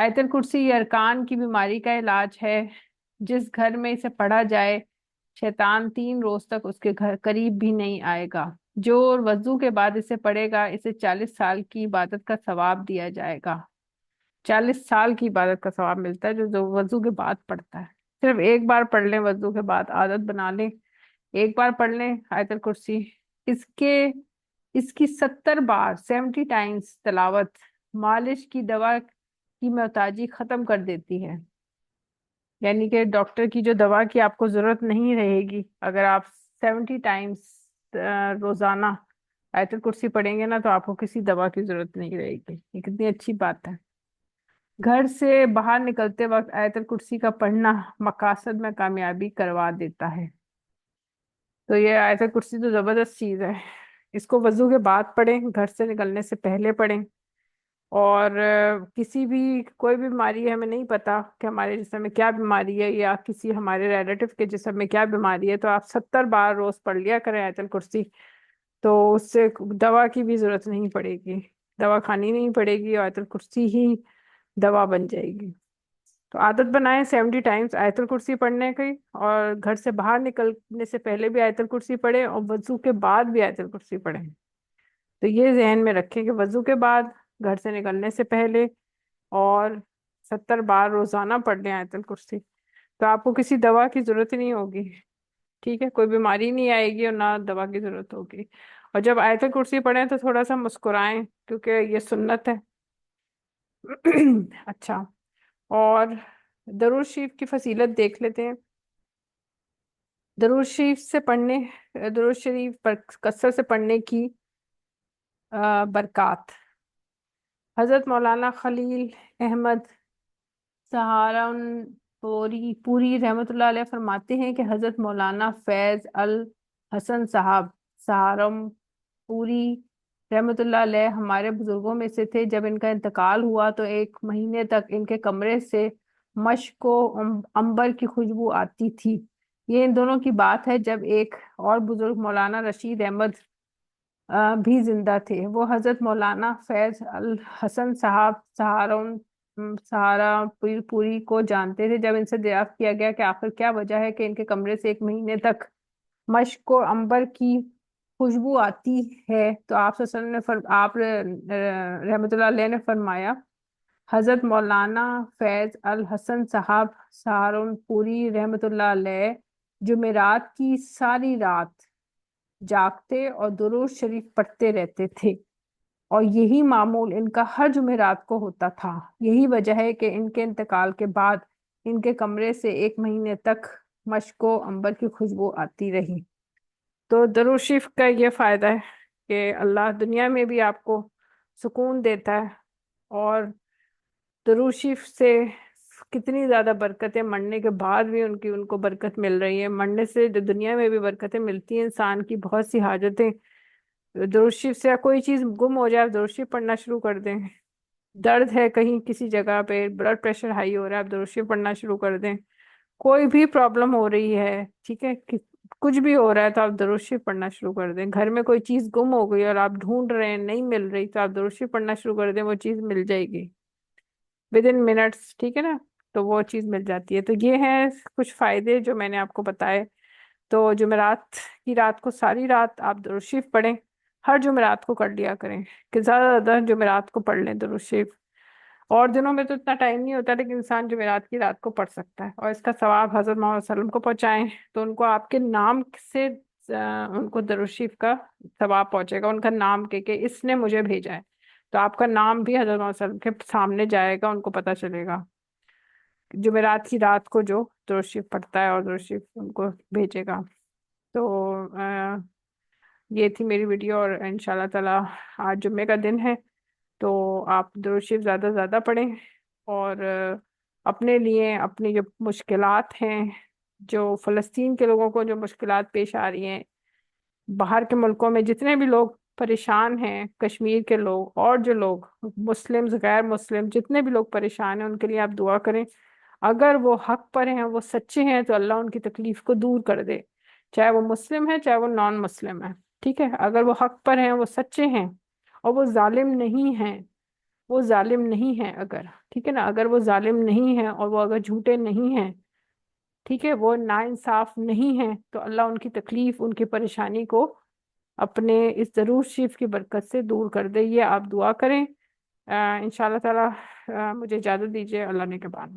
آیت الکرسی یہ ارکان کی بیماری کا علاج ہے، جس گھر میں اسے پڑھا جائے شیطان 3 روز تک اس کے گھر قریب بھی نہیں آئے گا۔ جو وضو کے بعد اسے پڑھے گا اسے 40 سال کی عبادت کا ثواب دیا جائے گا۔ 40 سال کی عبادت کا ثواب ملتا ہے جو وضو کے بعد پڑھتا ہے۔ صرف ایک بار پڑھ لیں، وضو کے بعد عادت بنا لیں، ایک بار پڑھ لیں آیت الکرسی، اس کے اس کی 70 بار 70 ٹائمز تلاوت مالش کی دوا کی محتاجی ختم کر دیتی ہے۔ یعنی کہ ڈاکٹر کی جو دوا کی آپ کو ضرورت نہیں رہے گی اگر آپ 70 ٹائمز روزانہ آیت الکرسی پڑھیں گے نا، تو آپ کو کسی دوا کی ضرورت نہیں رہے گی۔ یہ کتنی اچھی بات ہے۔ گھر سے باہر نکلتے وقت آیت الکرسی کا پڑھنا مقاصد میں کامیابی کروا دیتا ہے۔ تو یہ آیت الکرسی تو زبردست چیز ہے، اس کو وضو کے بعد پڑھیں، گھر سے نکلنے سے پہلے پڑھیں۔ اور کسی بھی کوئی بھی بیماری ہے، ہمیں نہیں پتا کہ ہمارے جسم میں کیا بیماری ہے یا کسی ہمارے ریلیٹو کے جسم میں کیا بیماری ہے، تو آپ 70 بار روز پڑھ لیا کریں آیت الکرسی، تو اس سے دوا کی بھی ضرورت نہیں پڑے گی، دوا کھانی نہیں پڑے گی، اور آیت الکرسی ہی دوا بن جائے گی۔ تو عادت بنائیں 70 ٹائمز آیت الکرسی پڑھنے کی، اور گھر سے باہر نکلنے سے پہلے بھی آیت الکرسی پڑھیں اور وضو کے بعد بھی آیت الکرسی پڑھیں۔ تو یہ ذہن میں رکھیں کہ وضو کے بعد، گھر سے نکلنے سے پہلے، اور 70 بار روزانہ پڑھ لیں آیت الکرسی، تو آپ کو کسی دوا کی ضرورت ہی نہیں ہوگی۔ ٹھیک ہے، کوئی بیماری نہیں آئے گی اور نہ دوا کی ضرورت ہوگی۔ اور جب آیت الکرسی پڑھیں تو تھوڑا سا مسکرائیں، کیونکہ یہ سنت ہے۔ اچھا، اور درود شریف کی فضیلت دیکھ لیتے ہیں۔ درود شریف سے پڑھنے درود شریف پر کثرت سے پڑھنے کی برکات۔ حضرت مولانا خلیل احمد پوری رحمۃ اللہ علیہ فرماتے ہیں کہ حضرت مولانا فیض الحسن صاحب سہارم پوری رحمۃ اللہ علیہ ہمارے بزرگوں میں سے تھے۔ جب ان کا انتقال ہوا تو 1 مہینے تک ان کے کمرے سے مشک و عنبر کی خوشبو آتی تھی۔ یہ ان دونوں کی بات ہے جب ایک اور بزرگ مولانا رشید احمد بھی زندہ تھے۔ وہ حضرت مولانا فیض الحسن صاحب سہارا پوری کو جانتے تھے۔ جب ان سے دریافت کیا گیا کہ آخر کیا وجہ ہے کہ ان کے کمرے سے 1 مہینے تک مشک و عنبر کی خوشبو آتی ہے، تو آپ صلی اللہ علیہ وسلم آپ رحمۃ اللہ علیہ نے فرمایا، حضرت مولانا فیض الحسن صاحب سہارنپوری رحمۃ اللہ علیہ جمعرات کی ساری رات جاگتے اور درود شریف پڑھتے رہتے تھے، اور یہی معمول ان کا ہر جمعرات کو ہوتا تھا۔ یہی وجہ ہے کہ ان کے انتقال کے بعد ان کے کمرے سے 1 مہینے تک مشک و عنبر کی خوشبو آتی رہی۔ تو درود شریف کا یہ فائدہ ہے کہ اللہ دنیا میں بھی آپ کو سکون دیتا ہے، اور درود شریف سے کتنی زیادہ برکتیں، مرنے کے بعد بھی ان کو برکت مل رہی ہے، مرنے سے دنیا میں بھی برکتیں ملتی ہیں، انسان کی بہت سی حاجتیں۔ درود شریف سے کوئی چیز گم ہو جائے، آپ درود شریف پڑھنا شروع کر دیں۔ درد ہے کہیں کسی جگہ پہ، بلڈ پریشر ہائی ہو رہا ہے، آپ درود شریف پڑھنا شروع کر دیں۔ کوئی بھی پرابلم ہو رہی ہے، ٹھیک ہے، کچھ بھی ہو رہا ہے، تو آپ درود شریف پڑھنا شروع کر دیں۔ گھر میں کوئی چیز گم ہو گئی اور آپ ڈھونڈ رہے ہیں، نہیں مل رہی، تو آپ درود شریف پڑھنا شروع کر دیں، وہ چیز مل جائے گی within minutes، ٹھیک ہے نا، تو وہ چیز مل جاتی ہے۔ تو یہ ہیں کچھ فائدے جو میں نے آپ کو بتائے۔ تو جمعرات کی رات کو ساری رات آپ درود شریف پڑھیں، ہر جمعرات کو کر لیا کریں کہ زیادہ سے زیادہ جمعرات کو پڑھ لیں درود شریف۔ اور دنوں میں تو اتنا ٹائم نہیں ہوتا، لیکن انسان جمعرات کی رات کو پڑھ سکتا ہے، اور اس کا ثواب حضرت محمد صلی اللہ علیہ وسلم کو پہنچائیں تو ان کو آپ کے نام سے ان کو درود شریف کا ثواب پہنچے گا، ان کا نام کہ اس نے مجھے بھیجا ہے، تو آپ کا نام بھی حضرت محمد صلی اللہ علیہ وسلم کے سامنے جائے گا، ان کو پتہ چلے گا جمعرات کی رات کو جو درود شریف پڑھتا ہے، اور درود شریف ان کو بھیجے گا۔ تو یہ تھی میری ویڈیو، اور انشاءاللہ تعالی آج جمعے کا دن ہے، تو آپ درود شریف زیادہ سے زیادہ پڑھیں، اور اپنے لیے اپنی جو مشکلات ہیں، جو فلسطین کے لوگوں کو جو مشکلات پیش آ رہی ہیں، باہر کے ملکوں میں جتنے بھی لوگ پریشان ہیں، کشمیر کے لوگ اور جو لوگ مسلم غیر مسلم جتنے بھی لوگ پریشان ہیں، ان کے لیے آپ دعا کریں۔ اگر وہ حق پر ہیں، وہ سچے ہیں، تو اللہ ان کی تکلیف کو دور کر دے، چاہے وہ مسلم ہے چاہے وہ نان مسلم ہے، ٹھیک ہے۔ اگر وہ حق پر ہیں، وہ سچے ہیں اور وہ ظالم نہیں ہیں، وہ ظالم نہیں ہے اگر، ٹھیک ہے نا، اگر وہ ظالم نہیں ہے اور وہ اگر جھوٹے نہیں ہیں، ٹھیک ہے، وہ ناانصاف نہیں ہیں، تو اللہ ان کی تکلیف، ان کی پریشانی کو اپنے اس ضرور شریف کی برکت سے دور کر دے۔ یہ آپ دعا کریں۔ انشاءاللہ تعالی مجھے اجازت دیجیے، اللہ نے کے بعد